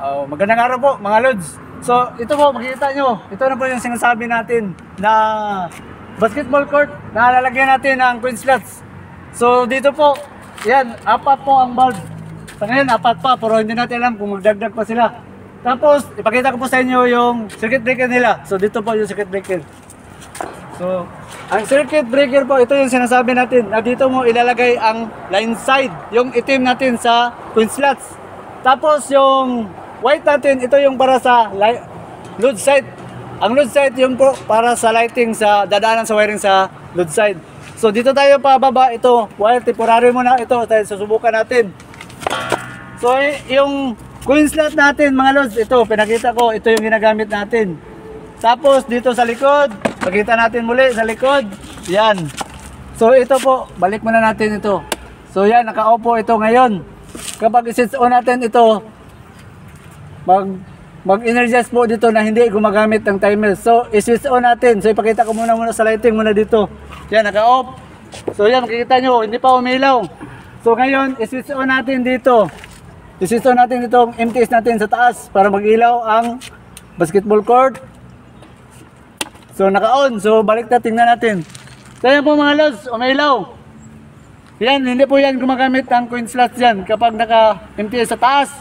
Magandang araw po mga Lods. So ito po, makikita nyo, ito na po yung sinasabi natin na basketball court na lalagyan natin ng coin slots. So dito po, yan, apat po ang bulb. Sa ngayon, apat pa, pero hindi natin alam kung magdagdag pa sila. Tapos, ipakita ko po sa inyo yung circuit breaker nila. So dito po yung circuit breaker. So, ang circuit breaker po, ito yung sinasabi natin na dito mo ilalagay ang line side, yung itim natin sa coin slots. Tapos yung white natin, ito yung para sa load side. Ang load side yung po para sa lighting, sa dadaanan sa wiring sa load side. So dito tayo pababa, ito wire temporary muna, ito tayo susubukan natin. So yung coin slot natin mga loads, ito pinakita ko, ito yung ginagamit natin. Tapos dito sa likod, pakita natin muli sa likod. Yan. So ito po, balik muna natin ito. So yan, naka-off po ito ngayon. Kapag i-switch on natin ito, mag-energize po dito na hindi gumagamit ng timer. So i-switch on natin. So ipakita ko muna sa lighting muna dito. Yan, naka-off. So yan, makikita nyo, hindi pa umilaw. So ngayon, i-switch on natin dito. I-switch on natin itong MTS natin sa taas para mag-ilaw ang basketball court. So naka-on. So balik na, tingnan natin. So yan po mga lods, umilaw. Yan, hindi po yan gumagamit ng coin slots yan kapag naka-MTS sa taas.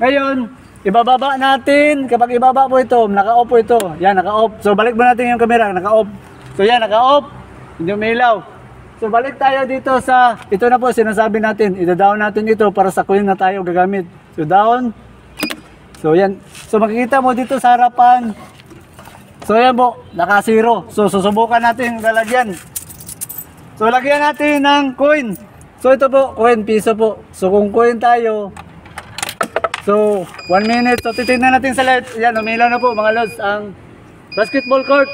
Ngayon, ibababa natin. Kapag ibaba po ito, naka-off po ito. Yan, naka-off. So balik mo natin yung camera, naka-off. So yan, naka-off. Hindi umilaw. So balik tayo dito sa, ito na po sinasabi natin. Ida-down natin ito para sa coin na tayo gagamit. So down. So yan. So makikita mo dito sa harapan. So yan po, naka-zero. So susubukan natin lalagyan. So lagyan natin ng coin. So ito po, coin, piso po. So kung coin tayo, so 1 minute. So titignan natin sa light. Yan, umilaw na po mga lods ang basketball court.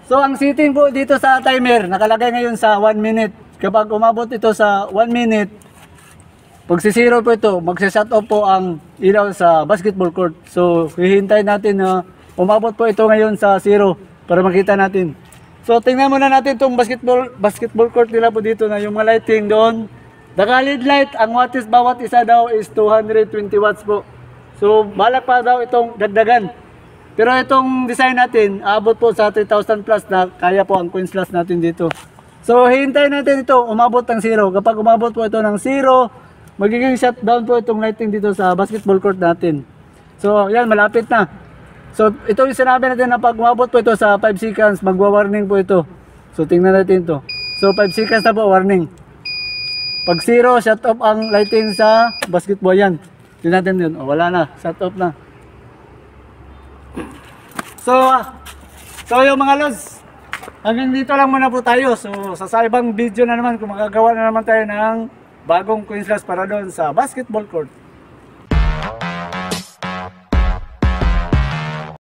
So ang setting po dito sa timer, nakalagay ngayon sa 1 minute. Kapag umabot ito sa 1 minute, pag si zero po ito, magsa-shut off po ang ilaw sa basketball court. So hihintayin natin na umabot po ito ngayon sa zero para makita natin. So tingnan muna natin itong basketball court nila po dito na yung mga lighting doon. The LED light, ang wattage bawat isa daw is 220 watts po. So balak pa daw itong dagdagan. Pero itong design natin, aabot po sa 3,000 plus na kaya po ang coin slots natin dito. So hintayin natin ito, umabot ng zero. Kapag umabot po ito ng zero, magiging shutdown po itong lighting dito sa basketball court natin. So yan, malapit na. So ito yung sinabi natin na pag umabot po ito sa 5 seconds, magwa-warning po ito. So tingnan natin ito. So 5 seconds na po, warning. Pag zero, shut off ang lighting sa basketball yan. Tingnan natin yun. O, wala na, shut off na. So yung mga lods, hanggang dito lang muna po tayo. So sa ibang video na naman, kung makagawa na naman tayo ng bagong coin slots para doon sa basketball court.